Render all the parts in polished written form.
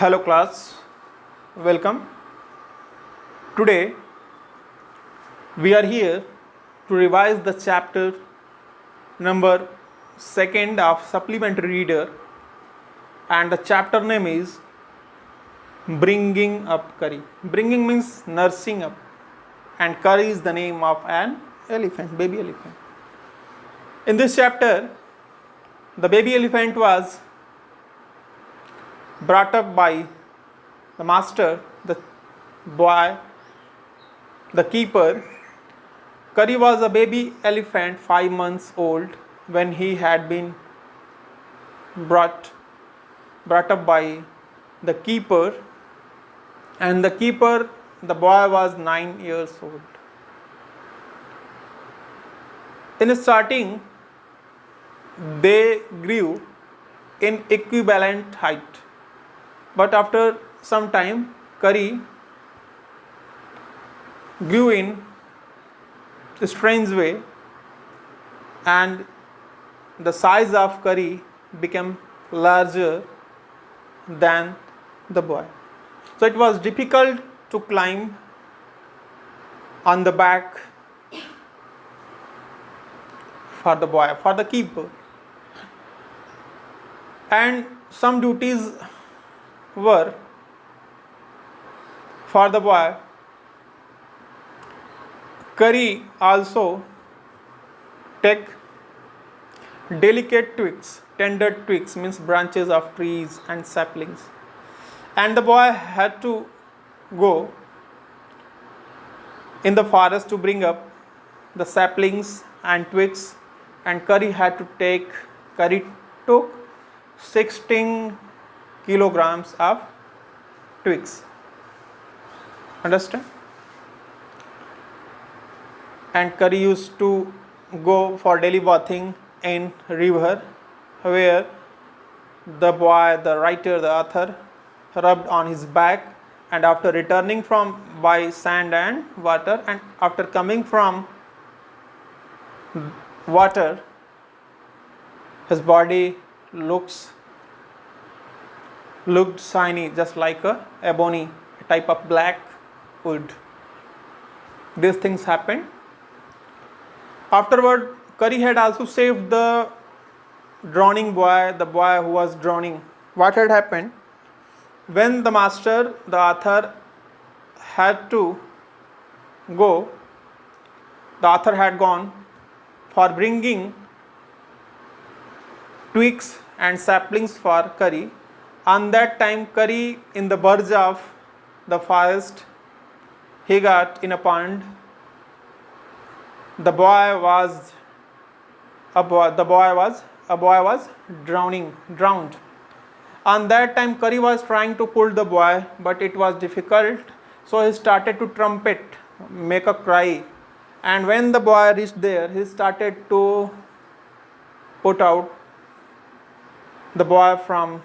Hello class, welcome. Today we are here to revise the chapter number 2 of supplementary reader, and the chapter name is Bringing Up Curry. Bringing means nursing up, and Curry is the name of an elephant, baby elephant. In this chapter, the baby elephant was brought up by the master, the boy, the keeper. Curry was a baby elephant 5 months old when he had been brought up by the keeper, and the boy was 9 years old. In starting, they grew in equivalent height, but after some time Curry grew in a strange way, and the size of Curry became larger than the boy. So it was difficult to climb on the back for the boy, for the keeper, and some duties were for the boy. Curry also take delicate twigs, tender twigs means branches of trees and saplings, and the boy had to go in the forest to bring up the saplings and twigs, and Curry took 16 kilograms of twigs. Understand? And Curry used to go for daily bathing in river, where the boy, the writer, the author, rubbed on his back, and after returning from by sand and water, and after coming from water, his body looked shiny, just like a ebony, a type of black wood. These things happened. Afterward, Curry had also saved the drowning boy, the boy who was drowning. What had happened? When the master, the author, had to go, the author had gone for bringing twigs and saplings for Curry. On that time, Curry, in the verge of the forest, he got in a pond. The boy was drowned. On that time, Curry was trying to pull the boy, but it was difficult. So he started to trumpet, make a cry. And when the boy reached there, he started to put out the boy from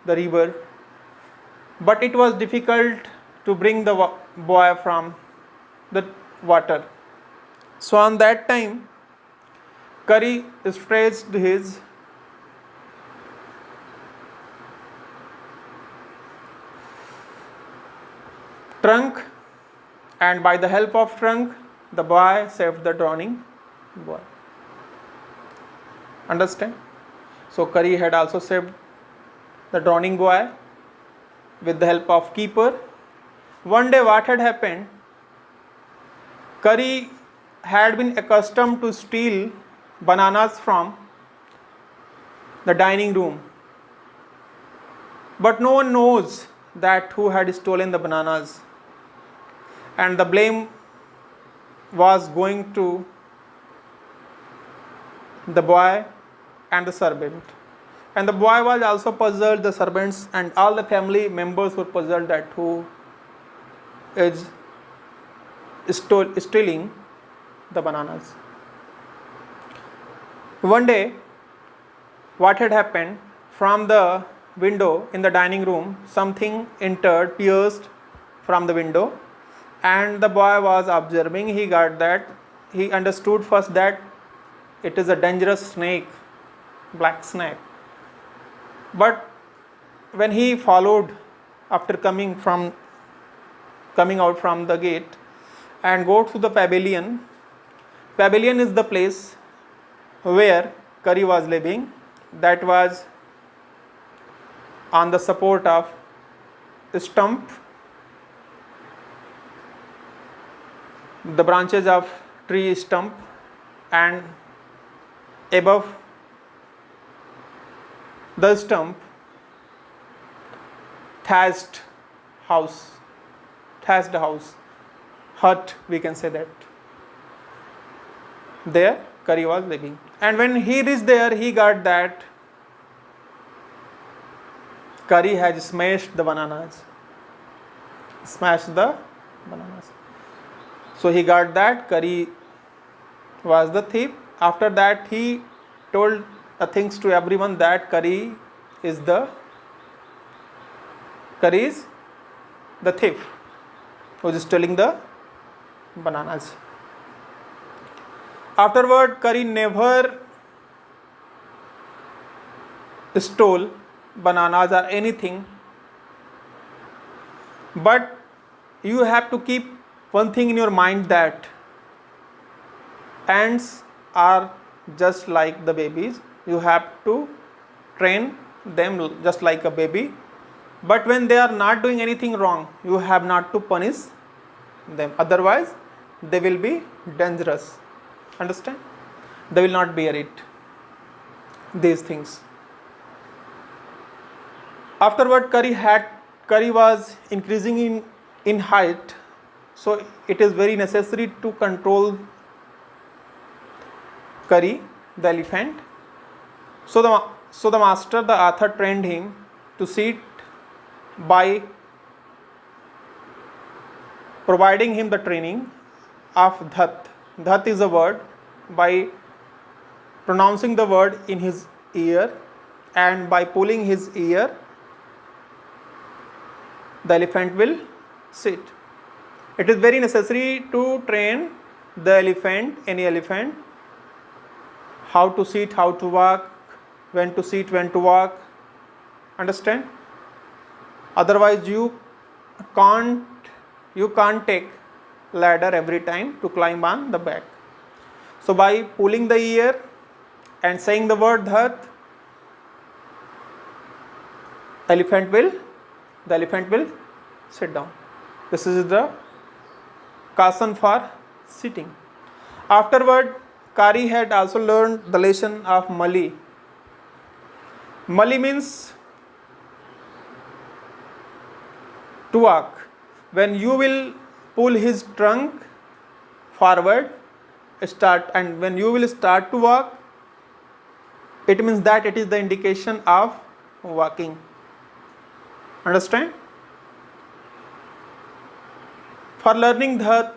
the river. But it was difficult to bring the boy from the water. So on that time, Curry stretched his trunk, and by the help of trunk, the boy saved the drowning boy. Understand? So Curry had also saved the drowning boy with the help of keeper. One day what had happened? Curry had been accustomed to steal bananas from the dining room, but no one knows that who had stolen the bananas, and the blame was going to the boy and the servant. And the boy was also puzzled, the servants and all the family members were puzzled that who is stealing the bananas. One day, what had happened? From the window in the dining room, something pierced from the window, and the boy was observing. He understood first that it is a dangerous snake, black snake. But when he followed after coming out from the gate and go to the pavilion. Pavilion is the place where Kari was living, that was on the support of stump, the branches of tree stump, and above the stump thatched house, hut, we can say that. There Kari was living. And when he reached there, he got that Kari has smashed the bananas. So he got that Kari was the thief. After that, he told things to everyone that Kari is the thief who is stealing the bananas. Afterward, Kari never stole bananas or anything. But you have to keep one thing in your mind, that ants are just like the babies. You have to train them just like a baby. But when they are not doing anything wrong, you have not to punish them. Otherwise, they will be dangerous. Understand? They will not bear it. These things. Afterward, Kari was increasing in height. So it is very necessary to control Kari, the elephant. So the master, the author, trained him to sit by providing him the training of Dhat. Dhat is a word. By pronouncing the word in his ear and by pulling his ear, the elephant will sit. It is very necessary to train the elephant, any elephant, how to sit, how to walk, when to sit, when to walk. Understand? Otherwise, you can't take ladder every time to climb on the back. So by pulling the ear and saying the word Dhat, the elephant will sit down. This is the kasan for sitting. Afterward, Kari had also learned the lesson of Mali. Mali means to walk. When you will pull his trunk forward, and when you will start to walk, it means that it is the indication of walking. Understand? For learning Dhat,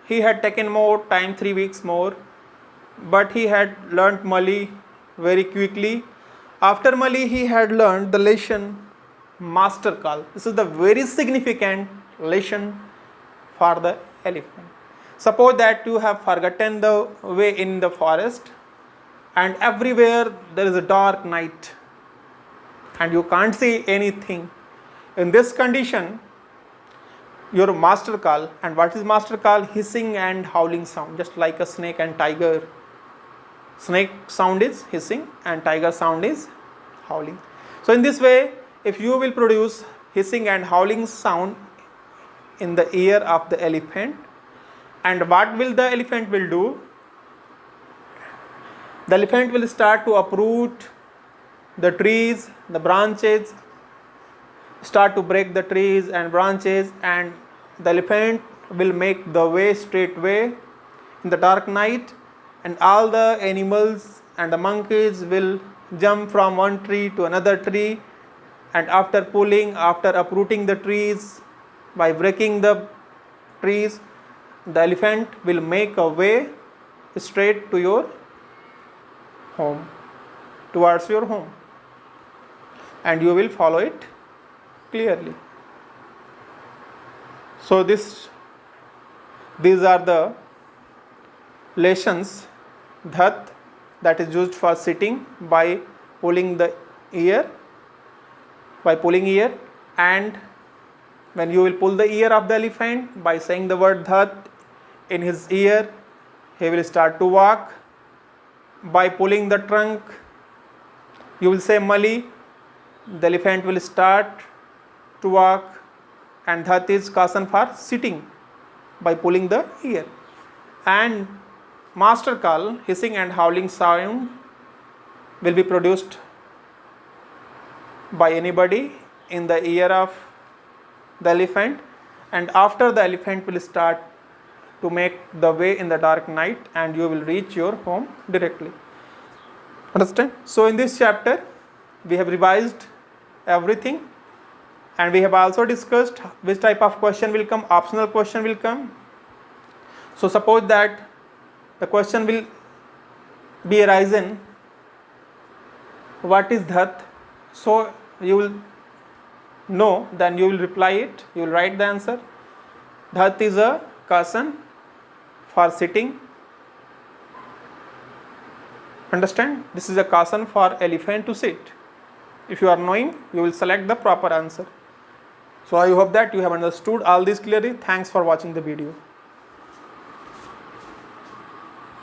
he had taken more time, 3 weeks more, but he had learnt Mali very quickly. After Mali, he had learned the lesson Master Call. This is the very significant lesson for the elephant. Suppose that you have forgotten the way in the forest and everywhere there is a dark night and you can't see anything. In this condition, your master call, and what is master call? Hissing and howling sound, just like a snake and tiger. Snake sound is hissing and tiger sound is howling. So in this way, if you will produce hissing and howling sound in the ear of the elephant, and what will the elephant will do? The elephant will start to uproot the trees, the branches, start to break the trees and branches, and the elephant will make the way straight way in the dark night, and all the animals and the monkeys will jump from one tree to another tree, and after uprooting the trees, by breaking the trees, the elephant will make a way straight to your home, towards your home, and you will follow it clearly. So these are the lessons Dhat, that is used for sitting by pulling ear, and When you will pull the ear of the elephant by saying the word dhat in his ear, he will start to walk. By pulling the trunk, you will say mali, the elephant will start to walk, and dhat is kasan for sitting by pulling the ear. And master call, hissing and howling sound will be produced by anybody in the ear of the elephant, and after the elephant will start to make the way in the dark night, and you will reach your home directly. Understand? So in this chapter we have revised everything, and we have also discussed which type of question will come. Optional question will come. So suppose that the question will be arisen, what is dhat? So you will know, then you will reply it, you will write the answer. Dhat is a kasan for sitting. Understand? This is a kasan for elephant to sit. If you are knowing, you will select the proper answer. So I hope that you have understood all this clearly. Thanks for watching the video.